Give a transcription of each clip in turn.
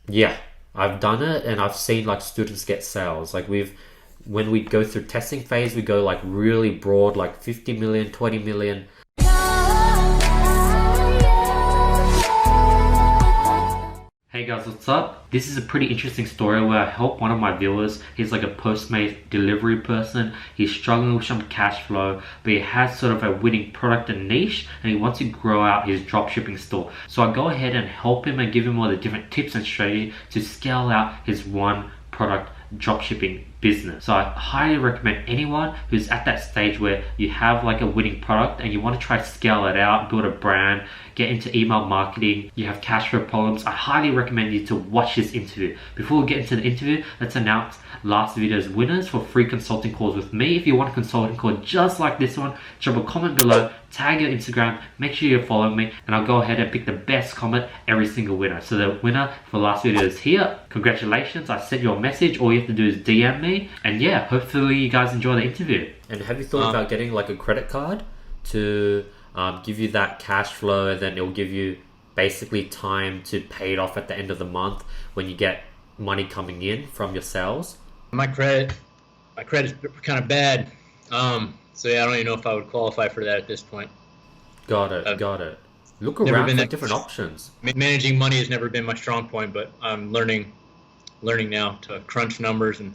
Yeah, I've done it and I've seen like students get sales. When we go through testing phase, we go like really broad, like 50 million, 20 million. Hey guys, what's up? This is a pretty interesting story where I help one of my viewers. He's like a Postmates delivery person. He's struggling with some cash flow, but he has sort of a winning product and niche, and he wants to grow out his dropshipping store. So I go ahead and help him and give him all the different tips and strategy to scale out his one product dropshipping business. So I highly recommend anyone who's at that stage where you have like a winning product and you want to try to scale it out, build a brand, get into email marketing, you have cash flow problems, I highly recommend you to watch this interview. Before we get into the interview, let's announce last video's winners for free consulting calls with me. If you want a consulting call just like this one, drop a comment below, tag your Instagram, make sure you're following me, and I'll go ahead and pick the best comment every single winner. So the winner for last video is here. Congratulations, I sent you a message. All you have to do is DM me, and yeah, hopefully you guys enjoy the interview. And have you thought about getting like a credit card to give you that cash flow, and then it'll give you basically time to pay it off at the end of the month when you get money coming in from your sales? My credit's kind of bad. So yeah, I don't even know if I would qualify for that at this point. Got it. Look around for different options. Managing money has never been my strong point, but I'm learning now to crunch numbers and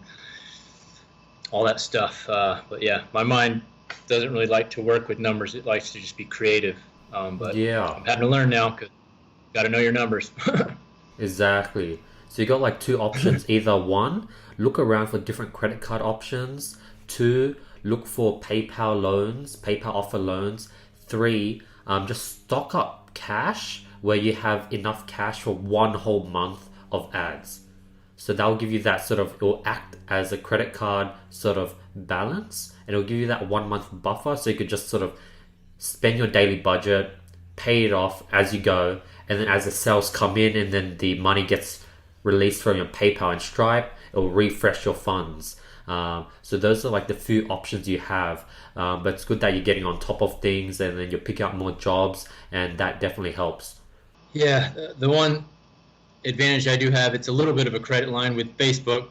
all that stuff. But yeah, my mind doesn't really like to work with numbers. It likes to just be creative. But Yeah, I'm having to learn now because you got to know your numbers. exactly. So you got like two options. Either one, look around for different credit card options. Two, look for PayPal loans, PayPal offer loans. Three, just stock up cash where you have enough cash for one whole month of ads. So that'll give you that sort of, it will act as a credit card sort of balance, and it'll give you that 1 month buffer, so you could just sort of spend your daily budget, pay it off as you go, and then as the sales come in and then the money gets released from your PayPal and Stripe, it will refresh your funds. So those are like the few options you have, but it's good that you're getting on top of things and then you're picking up more jobs, and that definitely helps. Yeah, the one advantage I do have, it's a little bit of a credit line with Facebook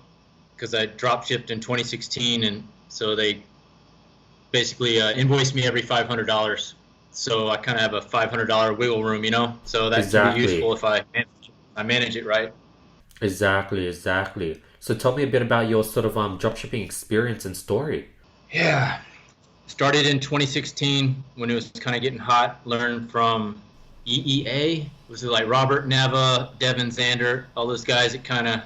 because I drop shipped in 2016, and so they basically invoice me every $500. So I kind of have a $500 wiggle room, So that's Exactly. really useful if I manage it right. Exactly. So tell me a bit about your sort of dropshipping experience and story. Yeah, started in 2016 when it was kind of getting hot. Learned from EEA, was it like Robert Nava, Devin Zander, all those guys that kind of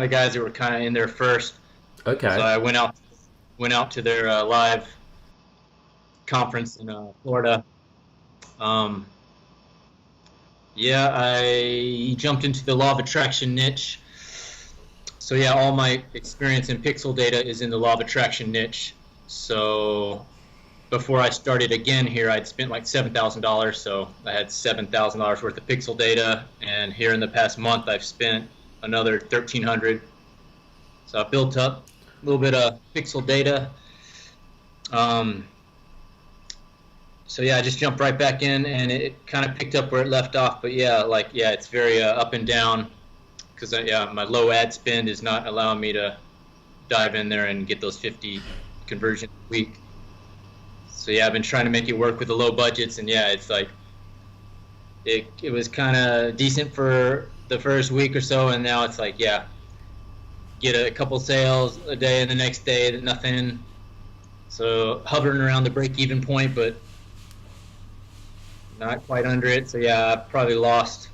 the guys that were kind of in there first. Okay. So I went out to their live conference in Florida. Yeah, I jumped into the law of attraction niche. So yeah, all my experience in pixel data is in the law of attraction niche. So before I started again here, I'd spent like $7,000. So I had $7,000 worth of pixel data, and here in the past month, I've spent another $1,300. So I built up a little bit of pixel data. So yeah, I just jumped right back in, and it kind of picked up where it left off. But yeah, it's very up and down because my low ad spend is not allowing me to dive in there and get those 50 conversions a week. So yeah, I've been trying to make it work with the low budgets, and yeah, it's like it was kind of decent for the first week or so, and now it's like get a couple sales a day, and the next day nothing. So hovering around the break-even point, but not quite under it. So yeah, I've probably lost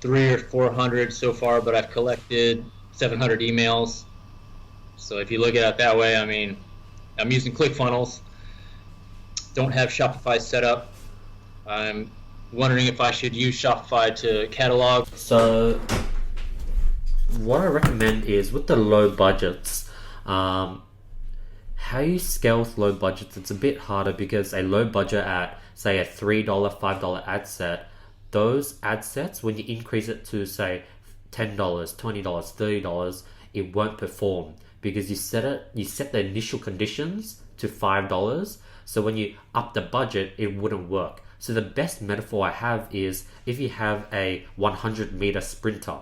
300 or 400 so far, but I've collected 700 emails. So if you look at it that way, I mean, I'm using ClickFunnels. Don't have Shopify set up. I'm wondering if I should use Shopify to catalog. So what I recommend is with the low budgets, how you scale with low budgets, it's a bit harder because a low budget at say a $3, $5 ad set, those ad sets, when you increase it to say $10, $20, $30, it won't perform because you set the initial conditions to $5. So when you up the budget, it wouldn't work. So the best metaphor I have is if you have a 100-meter sprinter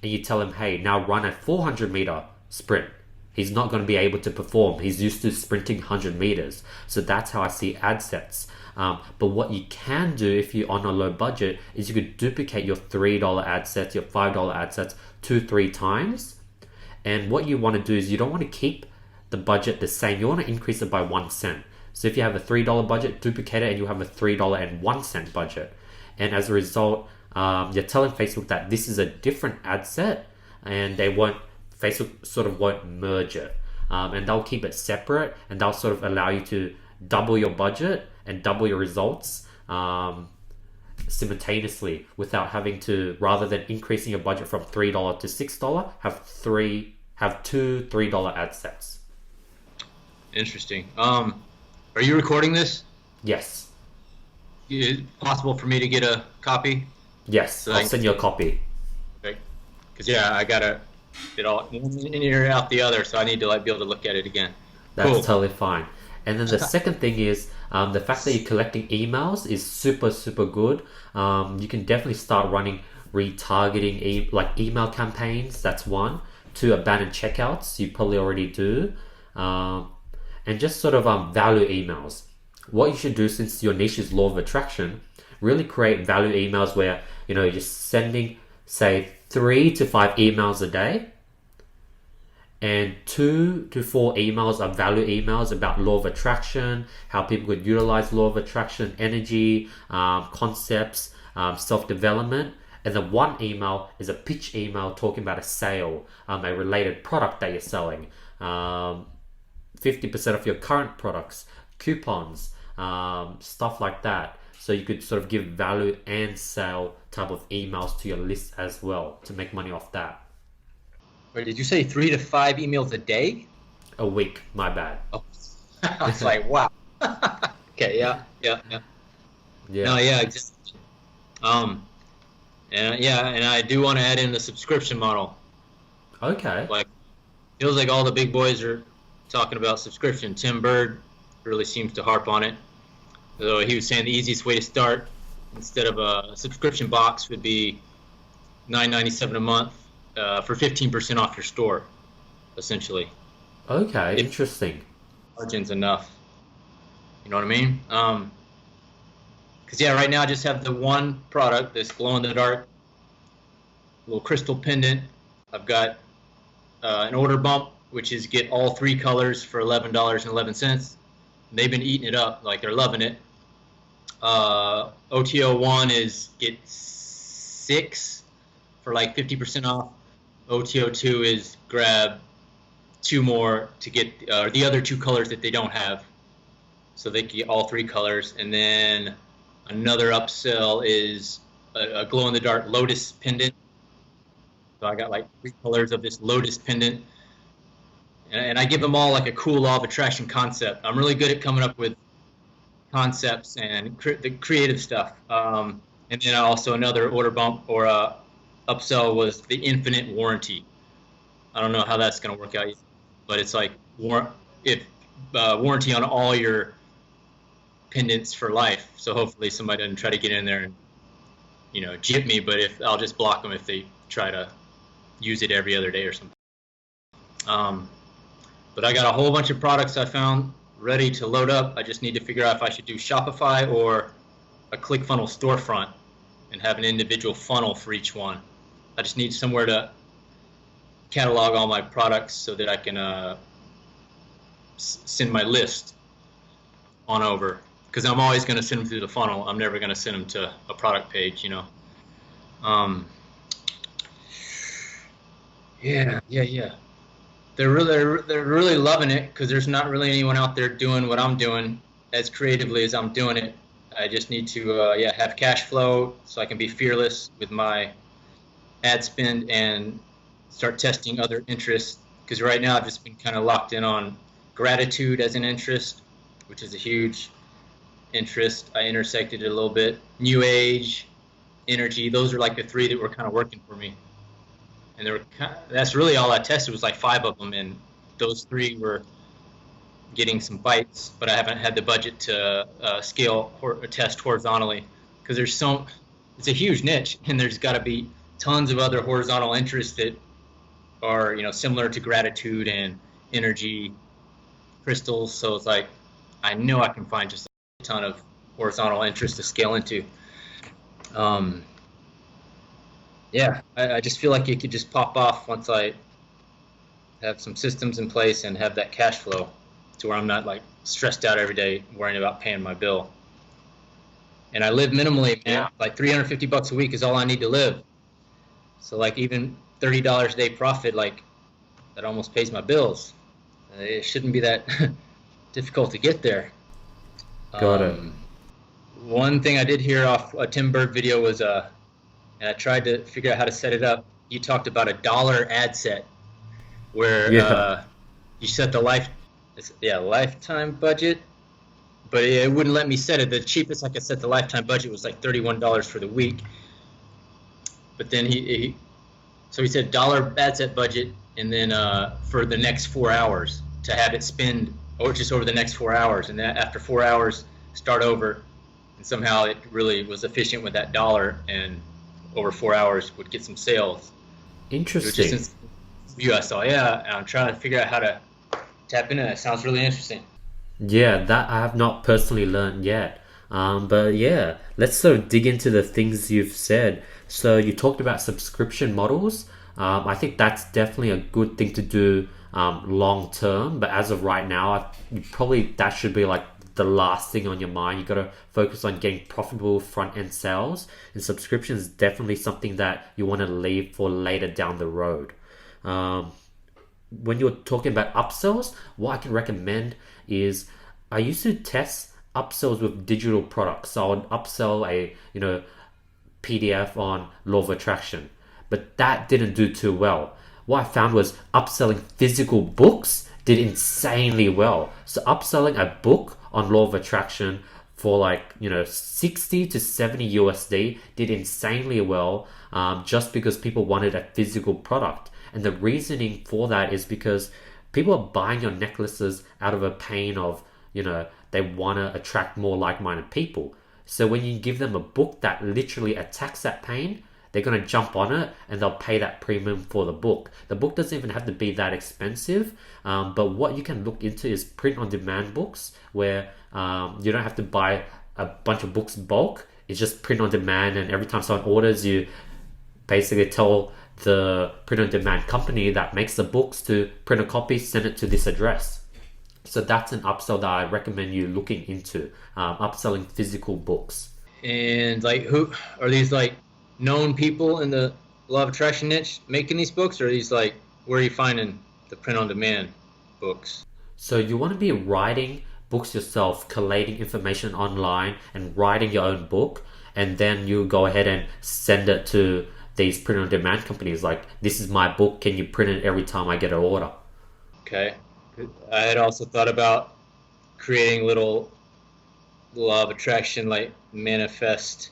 and you tell him, hey, now run a 400-meter sprint. He's not going to be able to perform. He's used to sprinting 100 meters. So that's how I see ad sets. But what you can do if you're on a low budget is you could duplicate your $3 ad sets, your $5 ad sets 2-3 times. And what you want to do is you don't want to keep the budget the same. You want to increase it by 1 cent. So if you have a $3 budget, duplicate it and you have a $3.01 budget. And as a result, you're telling Facebook that this is a different ad set, and Facebook sort of won't merge it. And they'll keep it separate, and they'll sort of allow you to double your budget and double your results simultaneously without having to, rather than increasing your budget from $3 to $6, have two $3 ad sets. Interesting. Are you recording this? Yes. Is it possible for me to get a copy? Yes, So I'll send you a copy. Okay. Because yeah, I gotta get all in ear out the other, so I need to like be able to look at it again. That's Cool. totally fine. And then the second thing is the fact that you're collecting emails is super, super good. You can definitely start running retargeting like email campaigns. That's one. 2, abandoned checkouts. You probably already do. And just sort of value emails. What you should do, since your niche is law of attraction, really create value emails where you're just sending, say, 3 to 5 emails a day, and 2 to 4 emails are value emails about law of attraction, how people could utilize law of attraction, energy, concepts, self-development. And then 1 email is a pitch email talking about a sale, a related product that you're selling, 50% of your current products, coupons, stuff like that. So you could sort of give value and sale type of emails to your list as well to make money off that. Wait, did you say 3 to 5 emails a day? A week, my bad. Oh. I was like, wow. Okay, yeah. No, yeah, exactly. And I do want to add in the subscription model. Okay. Like, feels like all the big boys are talking about subscription. Tim Bird really seems to harp on it. So he was saying the easiest way to start, instead of a subscription box, would be $9.97 a month for 15% off your store, essentially. Okay, interesting. Margin's enough. You know what I mean? Because yeah, right now I just have the one product, this glow-in-the-dark little crystal pendant. I've got an order bump, which is get all 3 colors for $11.11. They've been eating it up, like they're loving it. OTO 1 is get 6 for like 50% off. OTO 2 is grab 2 more to get the other 2 colors that they don't have, so they can get all 3 colors. And then another upsell is a glow-in-the-dark lotus pendant. So I got like 3 colors of this lotus pendant. And I give them all like a cool law of attraction concept. I'm really good at coming up with concepts and the creative stuff. And then also another order bump or upsell was the infinite warranty. I don't know how that's going to work out yet, but it's like warranty on all your pendants for life. So hopefully somebody doesn't try to get in there and jip me. But if I'll just block them if they try to use it every other day or something. But I got a whole bunch of products I found ready to load up. I just need to figure out if I should do Shopify or a ClickFunnels storefront and have an individual funnel for each one. I just need somewhere to catalog all my products so that I can send my list on over. Because I'm always going to send them through the funnel. I'm never going to send them to a product page, Yeah. They're really loving it because there's not really anyone out there doing what I'm doing as creatively as I'm doing it. I just need to have cash flow so I can be fearless with my ad spend and start testing other interests. Because right now I've just been kind of locked in on gratitude as an interest, which is a huge interest. I intersected it a little bit. New age, energy, those are like the 3 that were kind of working for me. And that's really all I tested, was like 5 of them, and those 3 were getting some bites, but I haven't had the budget to scale or test horizontally because it's a huge niche, and there's got to be tons of other horizontal interests that are, similar to gratitude and energy crystals. So it's like, I know I can find just a ton of horizontal interest to scale into. Yeah, I just feel like it could just pop off once I have some systems in place and have that cash flow to where I'm not like stressed out every day worrying about paying my bill. And I live minimally, man. Like $350 a week is all I need to live. So like even $30 a day profit, like that almost pays my bills. It shouldn't be that difficult to get there. Got it. One thing I did hear off a Tim Berg video was, and I tried to figure out how to set it up. You talked about a dollar ad set, where Yeah. you set the lifetime budget, but it wouldn't let me set it. The cheapest I could set the lifetime budget was like $31 for the week. But then he said dollar ad set budget, and then for the next 4 hours to have it spend, or just over the next 4 hours, and then after 4 hours start over, and somehow it really was efficient with that dollar, and over 4 hours would get some sales. Interesting. Just view I saw, yeah, and I'm trying to figure out how to tap into that. It sounds really interesting. Yeah, that I have not personally learned yet. But yeah, let's sort of dig into the things you've said. So you talked about subscription models. I think that's definitely a good thing to do long term. But as of right now, probably that should be like the last thing on your mind. You got to focus on getting profitable front end sales, and subscription is definitely something that you want to leave for later down the road. Um, when you're talking about upsells, what I can recommend is I used to test upsells with digital products. So I would upsell a PDF on law of attraction, but that didn't do too well. What I found was upselling physical books did insanely well. So upselling a book on law of attraction for like 60 to 70 USD did insanely well, just because people wanted a physical product. And the reasoning for that is because people are buying your necklaces out of a pain of, they want to attract more like-minded people. So when you give them a book that literally attacks that pain, they're going to jump on it and they'll pay that premium for the book. The book doesn't even have to be that expensive, but what you can look into is print-on-demand books, where you don't have to buy a bunch of books bulk. It's just print-on-demand, and every time someone orders, you basically tell the print-on-demand company that makes the books to print a copy, send it to this address. So that's an upsell that I recommend you looking into, upselling physical books. And like, who are these, like known people in the law of attraction niche making these books, or are these like, where are you finding the print on demand books? So you want to be writing books yourself, collating information online and writing your own book, and then you go ahead and send it to these print on demand companies. Like, this is my book, can you print it every time I get an order? Okay. I had also thought about creating little law of attraction, like manifest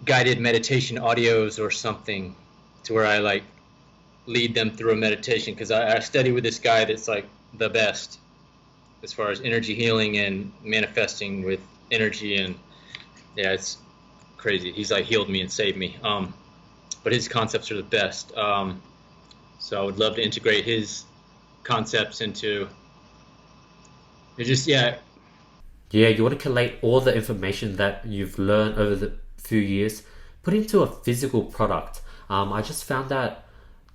guided meditation audios or something, to where I like lead them through a meditation, because I study with this guy that's like the best as far as energy healing and manifesting with energy, and yeah, it's crazy. He's like healed me and saved me. But his concepts are the best. So I would love to integrate his concepts into it. Just, yeah. Yeah, you want to collate all the information that you've learned over the few years, put it into a physical product. I just found that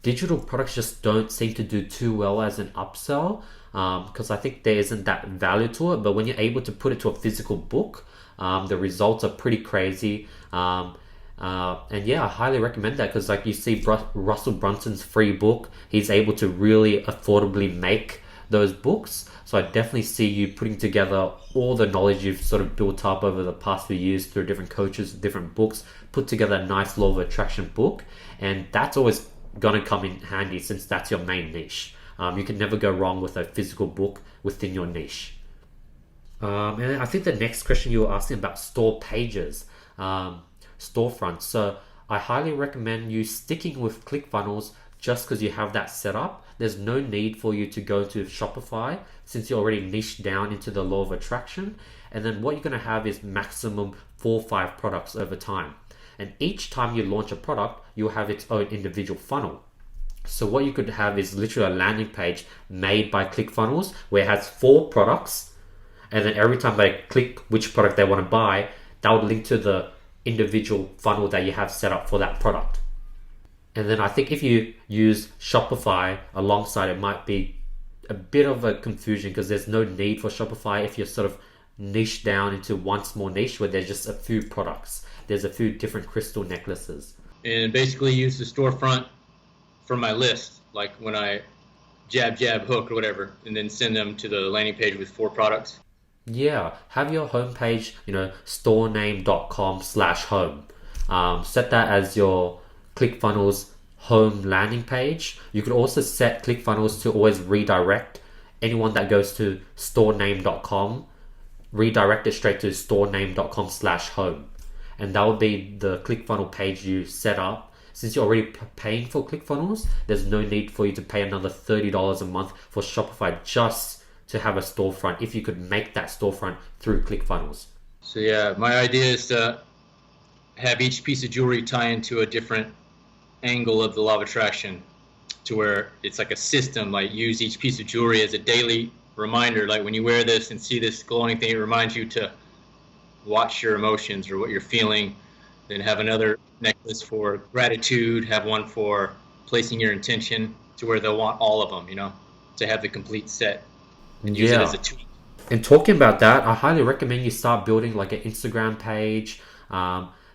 digital products just don't seem to do too well as an upsell, because I think there isn't that value to it. But when you're able to put it to a physical book, the results are pretty crazy. And yeah, I highly recommend that, because like you see Russell Brunson's free book, he's able to really affordably make those books. So I definitely see you putting together all the knowledge you've sort of built up over the past few years through different coaches, different books, put together a nice law of attraction book. And that's always going to come in handy, since that's your main niche. You can never go wrong with a physical book within your niche. And I think the next question you were asking about store pages, storefronts. So I highly recommend you sticking with ClickFunnels just because you have that set up. There's no need for you to go to Shopify, since you're already niched down into the law of attraction. And then what you're going to have is maximum 4 or 5 products over time. And each time you launch a product, you'll have its own individual funnel. So what you could have is literally a landing page made by ClickFunnels where it has 4 products, and then every time they click which product they want to buy, that would link to the individual funnel that you have set up for that product. And then I think if you use Shopify alongside, it might be a bit of a confusion because there's no need for Shopify if you're sort of niche down into one small niche where there's just a few products. There's a few different crystal necklaces. And basically use the storefront for my list, like when I jab, hook or whatever, and then send them to the landing page with 4 products. Yeah, have your homepage, storename.com/home. Set that as your ClickFunnels home landing page. You could also set ClickFunnels to always redirect anyone that goes to storename.com, redirect it straight to storename.com/home. And that will be the ClickFunnels page you set up. Since you're already paying for ClickFunnels, there's no need for you to pay another $30 a month for Shopify just to have a storefront if you could make that storefront through ClickFunnels. So yeah, my idea is to have each piece of jewelry tie into a different angle of the law of attraction, to where it's like a system. Like use each piece of jewelry as a daily reminder. Like when you wear this and see this glowing thing, it reminds you to watch your emotions or what you're feeling. Then have another necklace for gratitude, have one for placing your intention, to where they'll want all of them, to have the complete set and use it as a tool. And talking about that, I highly recommend you start building like an Instagram page.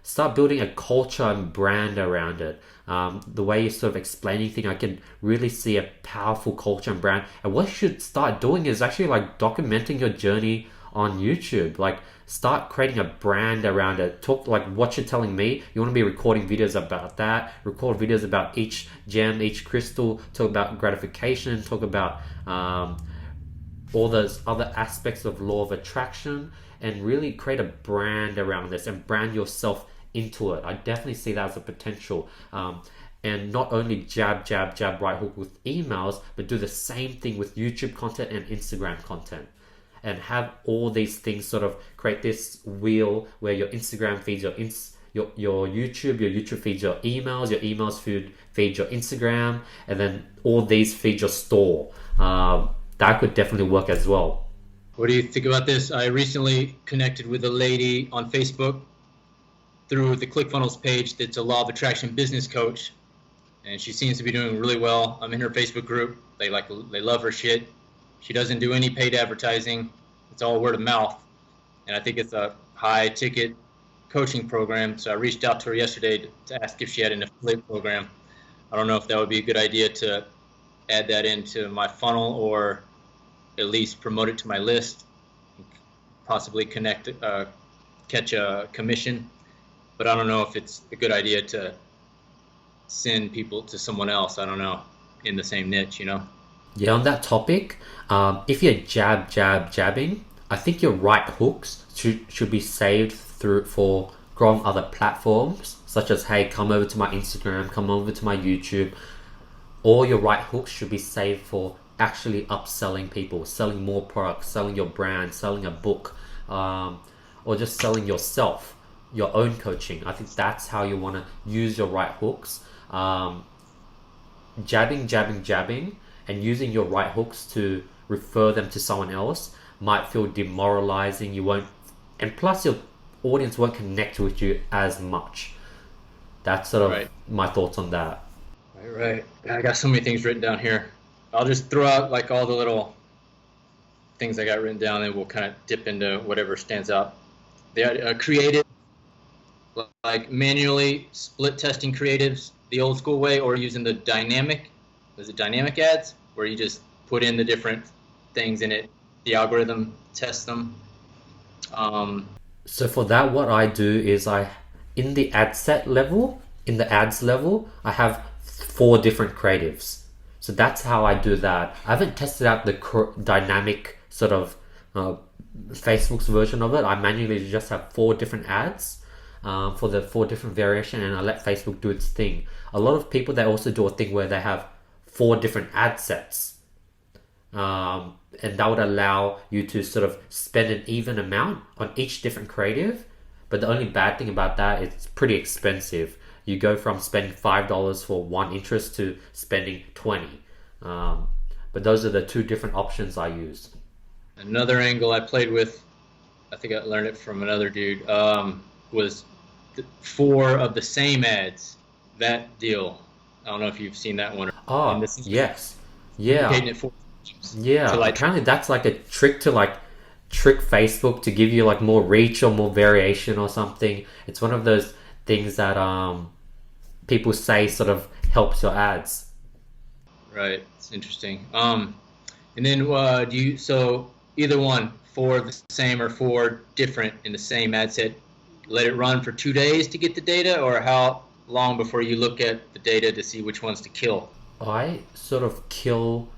Start building a culture and brand around it. The way you're sort of explaining things, I can really see a powerful culture and brand. And what you should start doing is actually like documenting your journey on YouTube. Like start creating a brand around it. Talk like what you're telling me. You want to be recording videos about that. Record videos about each gem, each crystal. Talk about gratification. Talk about all those other aspects of law of attraction, and really create a brand around this and brand yourself into it. I definitely see that as a potential. And not only jab, right hook with emails, but do the same thing with YouTube content and Instagram content. And have all these things sort of create this wheel where your Instagram feeds your YouTube feeds your emails feed your Instagram, and then all these feed your store. That could definitely work as well. What do you think about this? I recently connected with a lady on Facebook through the ClickFunnels page that's a law of attraction business coach, and she seems to be doing really well. I'm in her Facebook group. They love her shit. She doesn't do any paid advertising. It's all word of mouth, and I think it's a high ticket coaching program. So I reached out to her yesterday to ask if she had an affiliate program. I don't know if that would be a good idea to add that into my funnel, or at least promote it to my list, possibly catch a commission. But I don't know if it's a good idea to send people to someone else, I don't know, in the same niche, Yeah, on that topic, if you're jabbing, I think your right hooks should be saved for growing other platforms, such as, hey, come over to my Instagram, come over to my YouTube. All your right hooks should be saved for actually upselling people, selling more products, selling your brand, selling a book, or just selling yourself, your own coaching. I think that's how you want to use your right hooks. Jabbing, and using your right hooks to refer them to someone else might feel demoralizing. And plus your audience won't connect with you as much. That's sort of my thoughts on that. Right. I got so many things written down here. I'll just throw out like all the little things I got written down, and we'll kind of dip into whatever stands out. They creative, like manually split testing creatives the old school way, or using the dynamic ads, where you just put in the different things in it, the algorithm tests them. So for that, what I do is in the ads level, I have 4 different creatives. So that's how I do that. I haven't tested out the dynamic sort of Facebook's version of it. I manually just have 4 different ads for the 4 different variation, and I let Facebook do its thing. A lot of people, they also do a thing where they have 4 different ad sets. And that would allow you to sort of spend an even amount on each different creative, But the only bad thing about that, it's pretty expensive. You go from spending $5 for one interest to spending 20. But those are the two different options I use. Another angle I played with, I think I learned it from another dude, was four of the same ads. That deal. I don't know if you've seen that one. And Oh, this is yes. Yeah. duplicating it four times to Yeah. like, Apparently that's like a trick to like trick Facebook to give you like more reach or more variation or something. It's one of those things that people say sort of helps your ads. right. It's interesting. And then do you, so either one, four of the same or four different in the same ad set, let it run for 2 days to get the data, or how long before you look at the data to see which ones to kill? I sort of kill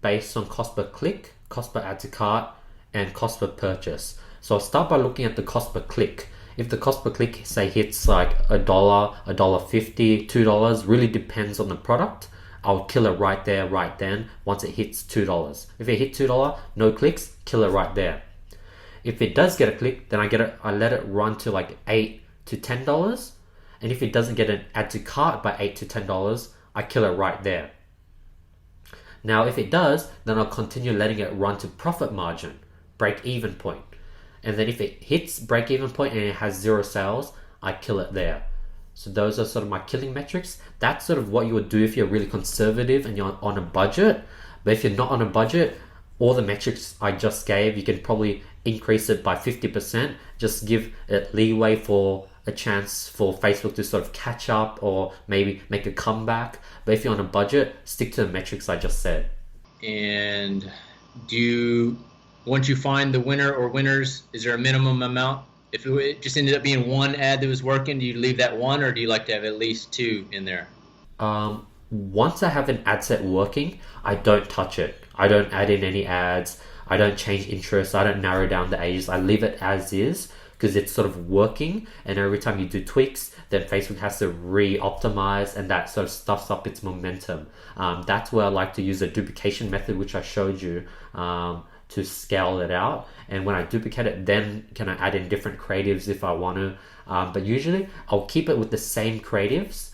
based on cost per click, cost per add to cart, and cost per purchase. So I'll start by looking at the cost per click. If the cost per click say hits like a dollar 50, $2, really depends on the product. I'll kill it right there, right then, once it hits $2. If it hit $2, no clicks, kill it right there. If it does get a click, then I let it run to like $8 to $10. And if it doesn't get an add to cart by $8 to $10, I kill it right there. Now, if it does, then I'll continue letting it run to profit margin, break even point. And then if it hits break even point and it has zero sales, I kill it there. So those are sort of my killing metrics. That's sort of what you would do if you're really conservative and you're on a budget. But if you're not on a budget, all the metrics I just gave, you can probably increase it by 50%. Just give it leeway for a chance for Facebook to sort of catch up or maybe make a comeback. But if you're on a budget, stick to the metrics I just said. And do you, once you find the winner or winners, is there a minimum amount? If it just ended up being one ad that was working, do you leave that one, or do you like to have at least two in there? Once I have an ad set working, I don't touch it. I don't add in any ads. I don't change interests. I don't narrow down the ages. I leave it as is because it's sort of working. And every time you do tweaks, then Facebook has to re-optimize, and that sort of stuffs up its momentum. That's where I like to use a duplication method, which I showed you, to scale it out. And when I duplicate it, then can I add in different creatives if I want to. But usually I'll keep it with the same creatives.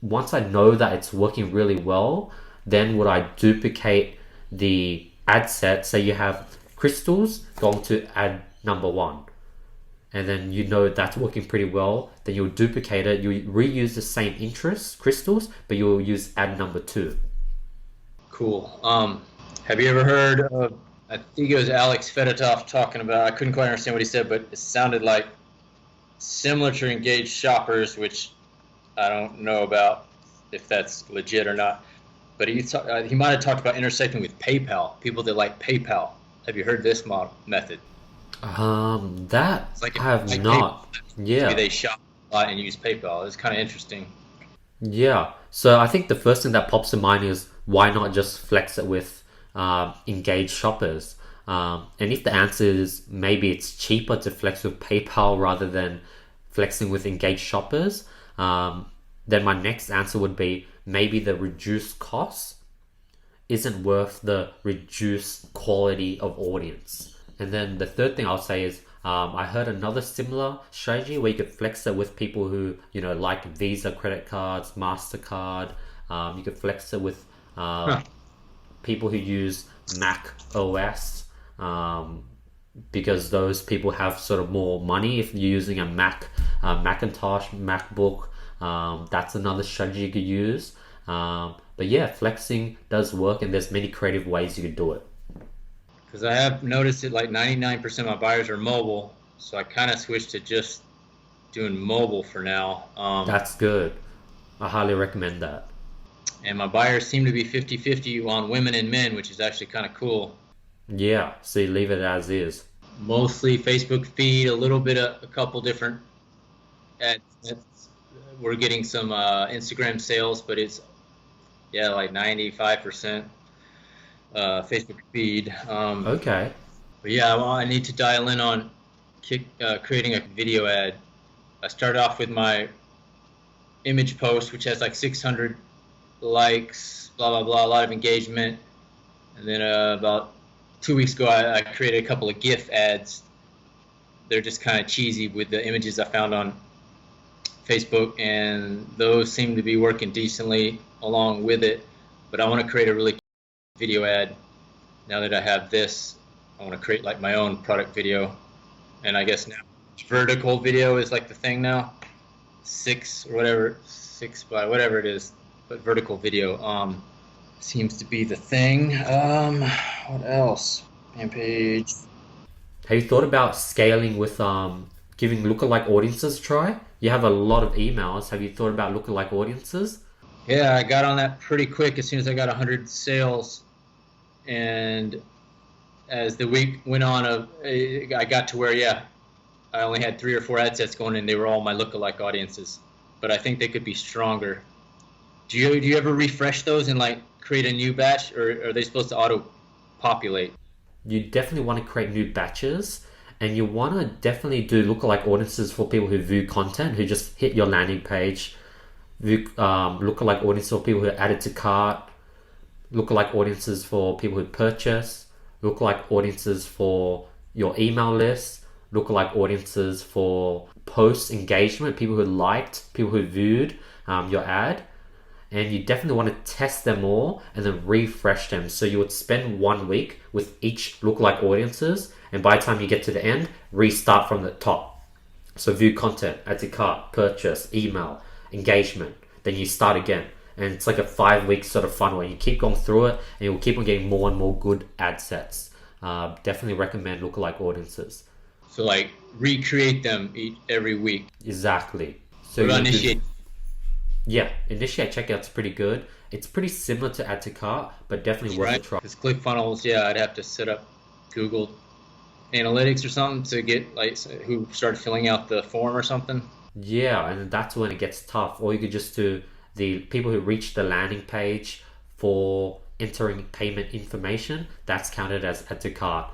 Once I know that it's working really well, then would I duplicate the ad set. Say you have crystals going to ad number one, and then you know that's working pretty well, then you'll duplicate it. You reuse the same interest crystals, but you'll use ad number two. Cool. Have you ever heard of, I think it was Alex Fedotov talking about, I couldn't quite understand what he said, but it sounded like similar to engaged shoppers, which I don't know about if that's legit or not. But he might have talked about intersecting with PayPal, people that like PayPal. Have you heard this method? That It's like I have like not. PayPal. Maybe Yeah. they shop a lot and use PayPal. It's kind of interesting. Yeah. So I think the first thing that pops to mind is why not just flex it with engaged shoppers? And if the answer is maybe it's cheaper to flex with PayPal rather than flexing with engaged shoppers, then my next answer would be maybe the reduced cost isn't worth the reduced quality of audience. And then the third thing I'll say is I heard another similar strategy where you could flex it with people who, like Visa credit cards, MasterCard. You could flex it with people who use Mac OS, because those people have sort of more money. If you're using a Macintosh, MacBook, that's another strategy you could use. But yeah, flexing does work, and there's many creative ways you could do it. Because I have noticed that like 99% of my buyers are mobile, so I kind of switched to just doing mobile for now. That's good. I highly recommend that. And my buyers seem to be 50-50 on women and men, which is actually kind of cool. Yeah, so you leave it as is. Mostly Facebook feed, a little bit of a couple different ads. We're getting some Instagram sales, but it's like 95% Facebook feed. Okay. But yeah, I need to dial in on creating a video ad. I started off with my image post, which has like 600 likes, blah, blah, blah, a lot of engagement. And then about 2 weeks ago, I created a couple of GIF ads they're just kind of cheesy with the images I found on Facebook, and those seem to be working decently along with it. But I want to create a really video ad. Now that I have this, I want to create like my own product video, and I guess now vertical video is like the thing now, 6 by whatever it is, but vertical video seems to be the thing. What else? Fan page. Have you thought about scaling with giving lookalike audiences a try? You have a lot of emails. Have you thought about lookalike audiences? Yeah, I got on that pretty quick as soon as I got 100 sales, and as the week went on, I got to where I only had 3 or 4 ad sets going, and they were all my lookalike audiences. But I think they could be stronger. Do you ever refresh those and like create a new batch, or are they supposed to auto populate? You definitely want to create new batches, and you want to definitely do lookalike audiences for people who view content, who just hit your landing page. View lookalike audiences for people who are added to cart. Lookalike audiences for people who purchase. Lookalike audiences for your email list. Lookalike audiences for post engagement, people who liked, people who viewed your ad. And you definitely want to test them all and then refresh them. So you would spend 1 week with each lookalike audiences, and by the time you get to the end, restart from the top. So view content, add to cart, purchase, email, engagement. Then you start again. And it's like a 5-week sort of funnel, and you keep going through it, and you'll keep on getting more and more good ad sets. Definitely recommend lookalike audiences. So like recreate them every week. Exactly. So what about initiate? Yeah, initiate checkout's pretty good. It's pretty similar to add to cart, but definitely worth a try. Because ClickFunnels, I'd have to set up Google Analytics or something to get like who started filling out the form or something. Yeah, and that's when it gets tough. Or you could just do the people who reach the landing page for entering payment information. That's counted as add to cart.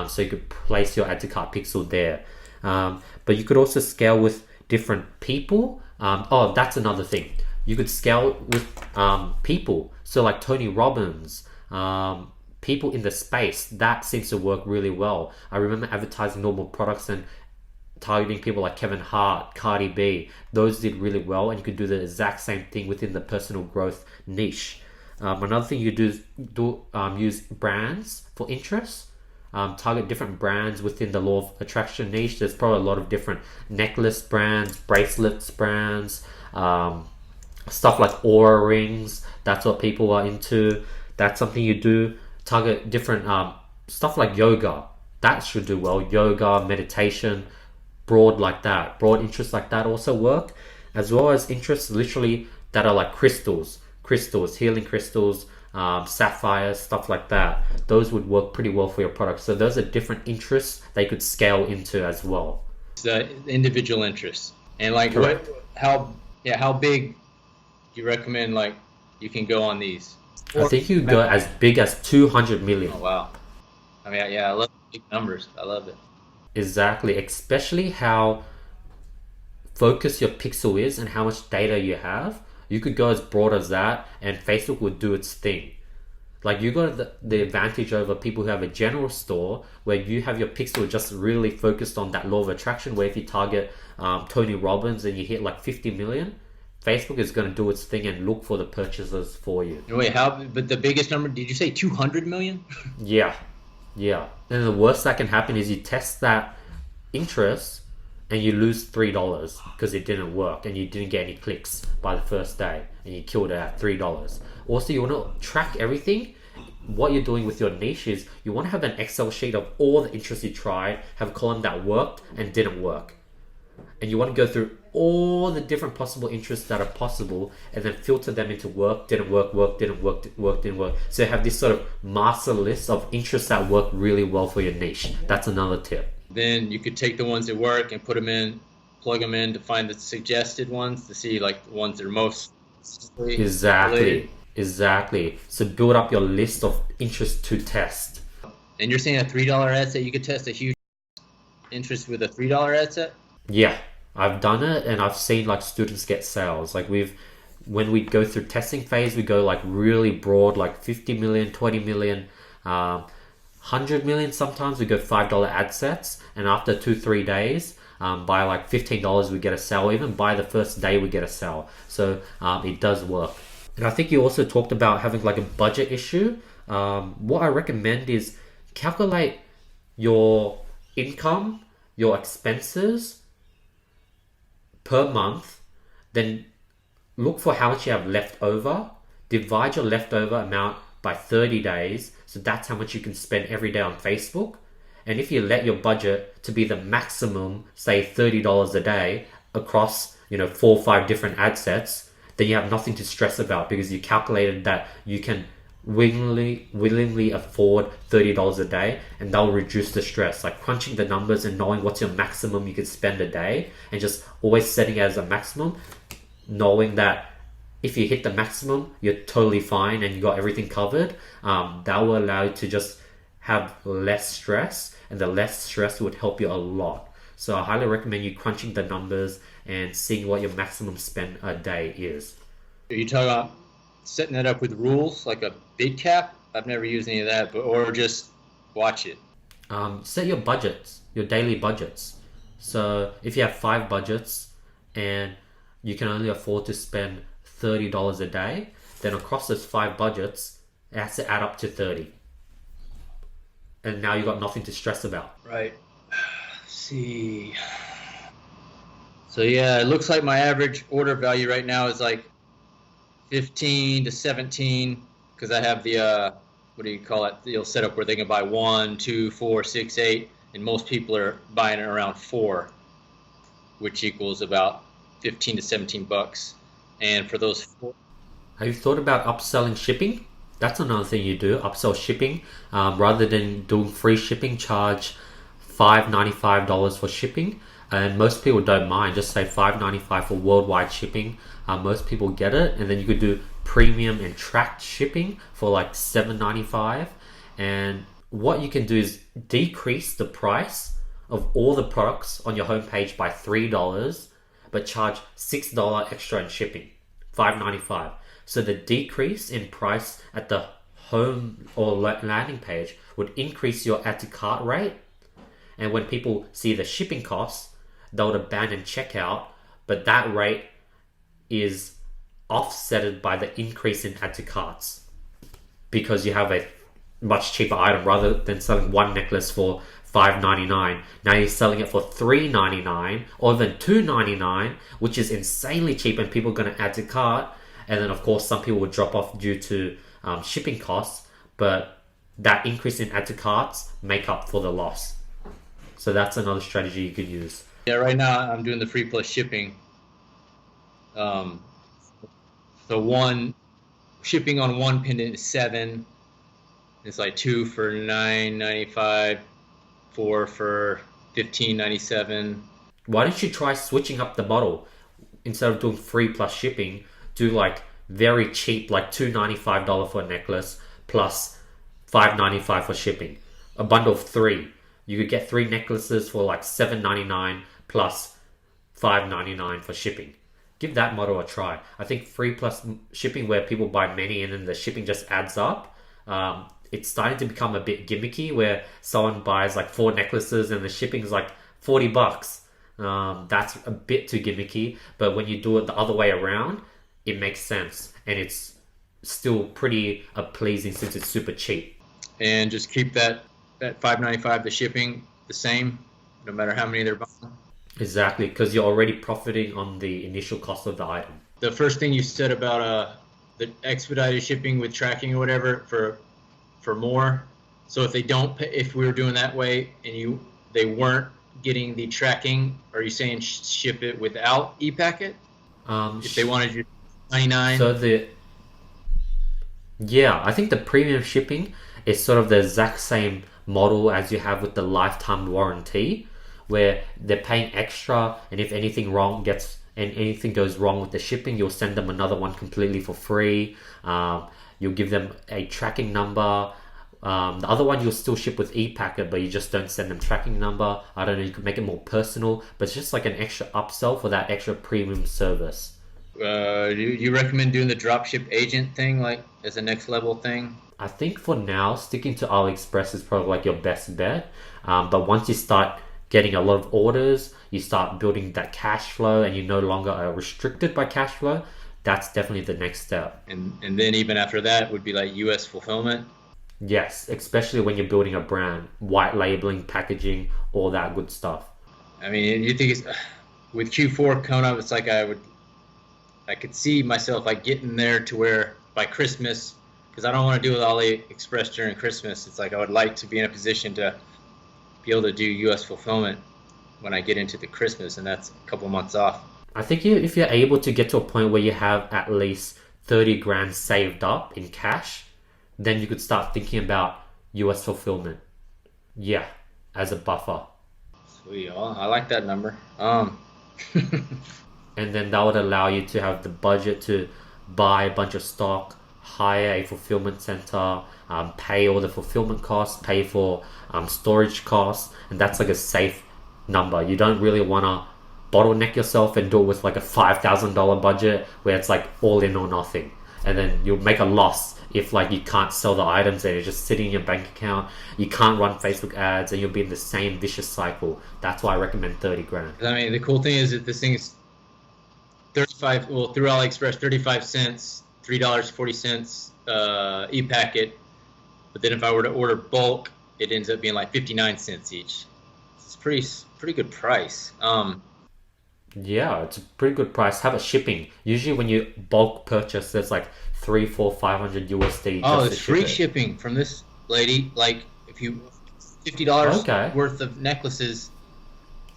So you could place your add to cart pixel there. But you could also scale with different people. That's another thing. You could scale with people. So like Tony Robbins, people in the space, that seems to work really well. I remember advertising normal products and targeting people like Kevin Hart, Cardi B. Those did really well, and you could do the exact same thing within the personal growth niche. Another thing you do is use brands for interest. Target different brands within the law of attraction niche. There's probably a lot of different necklace brands, bracelets brands, stuff like aura rings. That's what people are into. That's something you do. Target different stuff like yoga. That should do well. Yoga, meditation, broad like that. Broad interests like that also work, as well as interests literally that are like crystals, healing crystals, sapphires, stuff like that. Those would work pretty well for your product. So those are different interests they could scale into as well. The individual interests, and like how big do you recommend like you can go on these? I think you go as big as 200 million. Oh wow! I mean, I love big numbers. I love it. Exactly, especially how focused your pixel is and how much data you have. You could go as broad as that, and Facebook would do its thing. Like you got the advantage over people who have a general store where you have your pixel just really focused on that law of attraction, where if you target Tony Robbins and you hit like 50 million, Facebook is going to do its thing and look for the purchasers for you. Wait, but the biggest number, did you say 200 million? Yeah. And the worst that can happen is you test that interest and you lose $3 because it didn't work and you didn't get any clicks by the first day and you killed it at $3. Also, you want to track everything. What you're doing with your niche is you want to have an Excel sheet of all the interests you tried, have a column that worked and didn't work. And you want to go through all the different possible interests that are possible and then filter them into didn't work, didn't work. So you have this sort of master list of interests that work really well for your niche. That's another tip. Then you could take the ones that work and plug them in to find the suggested ones to see like the ones that are most Exactly. So build up your list of interests to test. And you're saying a $3 ad set, you could test a huge interest with a $3 ad set? Yeah, I've done it and I've seen like students get sales. Like when we go through testing phase, we go like really broad, like 50 million, 20 million, 100 million sometimes we go $5 ad sets, and after 2-3 days, by like $15 we get a sale. Even by the first day we get a sale. So it does work. And I think you also talked about having like a budget issue. What I recommend is calculate your income, your expenses per month, then look for how much you have left over, divide your leftover amount by 30 days, so that's how much you can spend every day on Facebook. And if you let your budget to be the maximum, say $30 a day across 4 or 5 different ad sets, then you have nothing to stress about because you calculated that you can willingly afford $30 a day, and that will reduce the stress. Like crunching the numbers and knowing what's your maximum you can spend a day, and just always setting it as a maximum, knowing that if you hit the maximum, you're totally fine and you got everything covered. That will allow you to just have less stress, and the less stress would help you a lot. So I highly recommend you crunching the numbers and seeing what your maximum spend a day is. Are you talking about setting that up with rules, like a bid cap? I've never used any of that, or just watch it. Set your budgets, your daily budgets. So if you have 5 budgets and you can only afford to spend $30 a day, then across those 5 budgets, it has to add up to 30. And now you've got nothing to stress about. Right. Let's see. So yeah, it looks like my average order value right now is like 15 to 17, because I have the what do you call it? You'll set up where they can buy 1, 2, 4, 6, 8, and most people are buying it around 4, which equals about 15 to 17 bucks. And for those 4, have you thought about upselling shipping? That's another thing you do, upsell shipping. Rather than doing free shipping, charge $5.95 for shipping. And most people don't mind, just say $5.95 for worldwide shipping. Most people get it. And then you could do premium and tracked shipping for like $7.95. And what you can do is decrease the price of all the products on your homepage by $3, but charge $6 extra in shipping, $5.95. So the decrease in price at the home or landing page would increase your add to cart rate. And when people see the shipping costs, they'll abandon checkout, but that rate is offsetted by the increase in add to carts because you have a much cheaper item. Rather than selling one necklace for $5.99, now you're selling it for $3.99 or even $2.99, which is insanely cheap, and people are going to add to cart. And then of course some people will drop off due to shipping costs, but that increase in add to carts make up for the loss. So that's another strategy you could use. Yeah, right now I'm doing the free plus shipping. So one shipping on one pendant is $7. It's like 2 for $9.95, 4 for $15.97. Why don't you try switching up the model? Instead of doing free plus shipping, do like very cheap, like $2.95 for a necklace plus $5.95 for shipping. A bundle of 3. You could get 3 necklaces for like $7.99 plus $5.99 for shipping. Give that model a try. I think free plus shipping, where people buy many and then the shipping just adds up, it's starting to become a bit gimmicky, where someone buys like 4 necklaces and the shipping is like $40. That's a bit too gimmicky, but when you do it the other way around, it makes sense, and it's still pretty pleasing since it's super cheap. And just keep that $5.95, the shipping, the same, no matter how many they're buying. Exactly, because you're already profiting on the initial cost of the item. The first thing you said about the expedited shipping with tracking or whatever for more. So if they don't pay, if we were doing that way and they weren't getting the tracking, are you saying ship it without e-packet? If they wanted you $99. So I think the premium shipping is sort of the exact same model as you have with the lifetime warranty, where they're paying extra, and if anything goes wrong with the shipping, you'll send them another one completely for free. You'll give them a tracking number. The other one you'll still ship with e-packet, but you just don't send them tracking number. I don't know, you could make it more personal, but it's just like an extra upsell for that extra premium service. Do you recommend doing the dropship agent thing, like as a next level thing? I think for now, sticking to AliExpress is probably like your best bet. But once you start getting a lot of orders, you start building that cash flow, and you're no longer restricted by cash flow. That's definitely the next step. And then even after that would be like U.S. fulfillment. Yes, especially when you're building a brand, white labeling, packaging, all that good stuff. I mean, you think it's with Q4 coming up, it's like I could see myself like getting there to where by Christmas, because I don't want to do with AliExpress during Christmas. It's like I would like to be in a position to be able to do U.S. fulfillment when I get into the Christmas, and that's a couple months off. I think if you're able to get to a point where you have at least 30 grand saved up in cash, then you could start thinking about US fulfillment. Yeah, as a buffer. Sweet, well, I like that number. And then that would allow you to have the budget to buy a bunch of stock, hire a fulfillment center, pay all the fulfillment costs, pay for storage costs, and that's like a safe number. You don't really want to bottleneck yourself and do it with like a $5,000 budget where it's like all in or nothing, and then you'll make a loss if like you can't sell the items and it's just sitting in your bank account. You can't run Facebook ads, and you'll be in the same vicious cycle. That's why I recommend 30 grand. I mean, the cool thing is that this thing is 35. Well, through AliExpress, 35 cents, $3.40 e-packet. But then if I were to order bulk, it ends up being like 59 cents each. It's pretty good price. Yeah, it's a pretty good price. How about shipping? Usually when you bulk purchase, there's like 3, 4, 500 USD. Oh, just it's to free ship it. shipping from this lady. Like if you $50 Okay. worth of necklaces,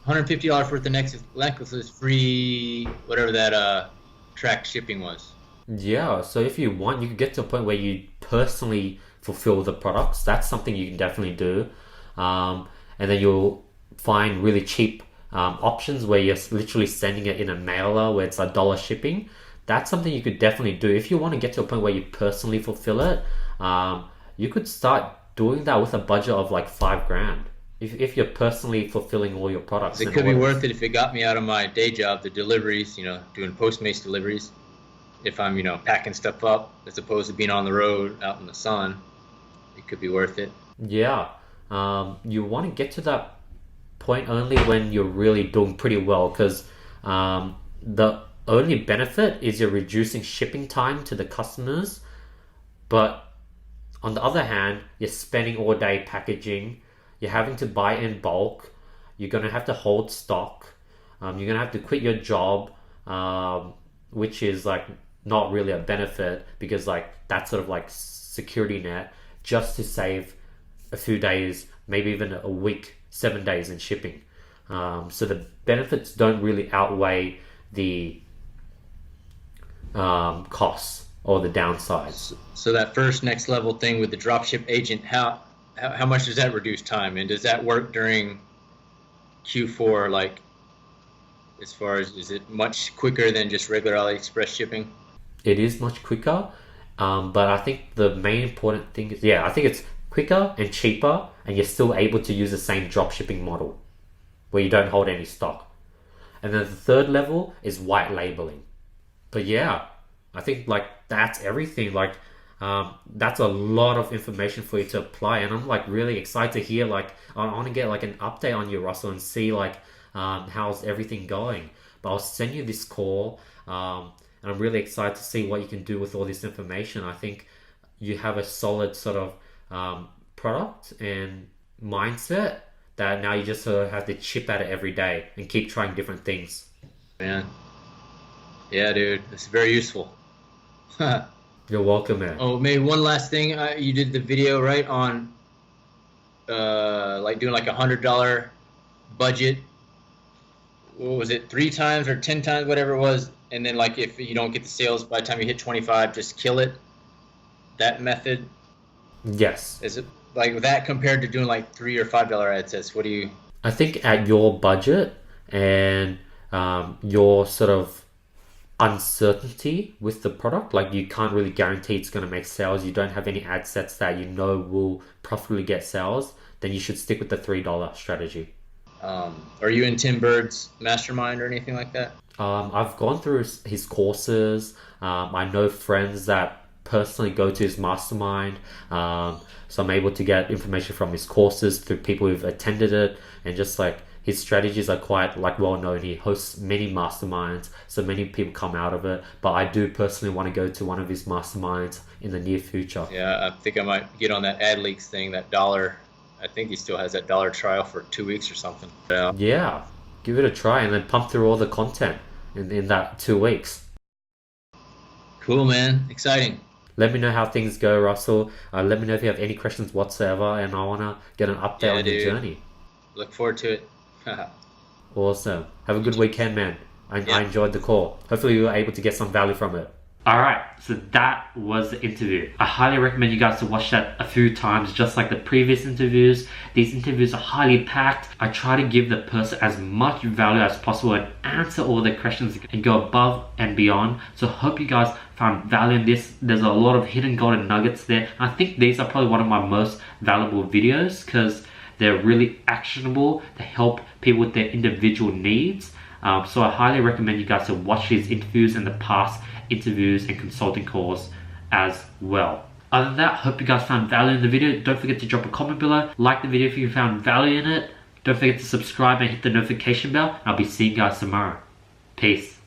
$150 worth of necklaces, free whatever that tracked shipping was. Yeah, so if you want, you can get to a point where you personally fulfill the products. That's something you can definitely do. And then you'll find really cheap options where you're literally sending it in a mailer where it's a dollar shipping. That's something you could definitely do. If you want to get to a point where you personally fulfill it, you could start doing that with a budget of like 5 grand. If you're personally fulfilling all your products. It could be worth it if it got me out of my day job, the deliveries, doing Postmates deliveries. If I'm, packing stuff up as opposed to being on the road out in the sun, it could be worth it. Yeah. You want to get to that point only when you're really doing pretty well, because the only benefit is you're reducing shipping time to the customers, but on the other hand, you're spending all day packaging, you're having to buy in bulk, you're going to have to hold stock, you're going to have to quit your job, which is like not really a benefit, because like that's sort of like security net just to save a few days, maybe even a week, 7 days in shipping. So the benefits don't really outweigh the costs or the downsides. So that first next level thing with the dropship agent, how much does that reduce time, and does that work during Q4? Like, as far as, is it much quicker than just regular AliExpress shipping? It is much quicker, but I think the main important thing is, I think it's quicker and cheaper, and you're still able to use the same dropshipping model where you don't hold any stock. And then the third level is white labeling. But yeah, I think like that's everything. Like that's a lot of information for you to apply, and I'm like really excited to hear, like I want to get like an update on you, Russell, and see like how's everything going. But I'll send you this call, and I'm really excited to see what you can do with all this information. I think you have a solid sort of product and mindset that now you just sort of have to chip at it every day and keep trying different things. Man, yeah, dude, it's very useful. You're welcome, man. Oh, maybe one last thing. You did the video right on like doing like $100 budget. What was it, 3 times or 10 times, whatever it was, and then like if you don't get the sales by the time you hit 25, just kill it. That method. Yes. Is it like that compared to doing like $3 or $5 ad sets? What do you? I think at your budget and your sort of uncertainty with the product, like you can't really guarantee it's going to make sales, you don't have any ad sets that you know will profitably get sales, then you should stick with the $3 strategy. Are you in Tim Bird's mastermind or anything like that? I've gone through his courses. I know friends that personally go to his mastermind. So I'm able to get information from his courses through people who've attended it, and just like his strategies are quite like well known. He hosts many masterminds, so many people come out of it. But I do personally want to go to one of his masterminds in the near future. Yeah, I think I might get on that AdLeaks thing, that dollar. I think he still has that dollar trial for 2 weeks or something. Yeah. Yeah, give it a try and then pump through all the content in that 2 weeks. Cool, man. Exciting. Let me know how things go, Russell. Let me know if you have any questions whatsoever, and I want to get an update on your journey. Look forward to it. Awesome. Have a good weekend, man. I enjoyed the call. Hopefully you were able to get some value from it. Alright, so that was the interview. I highly recommend you guys to watch that a few times, just like the previous interviews. These interviews are highly packed. I try to give the person as much value as possible and answer all their questions and go above and beyond. So hope you guys found value in this. There's a lot of hidden golden nuggets there. I think these are probably one of my most valuable videos because they're really actionable to help people with their individual needs. So I highly recommend you guys to watch these interviews and the past interviews and consulting calls as well. Other than that, hope you guys found value in the video. Don't forget to drop a comment below. Like the video if you found value in it. Don't forget to subscribe and hit the notification bell. I'll be seeing you guys tomorrow. Peace.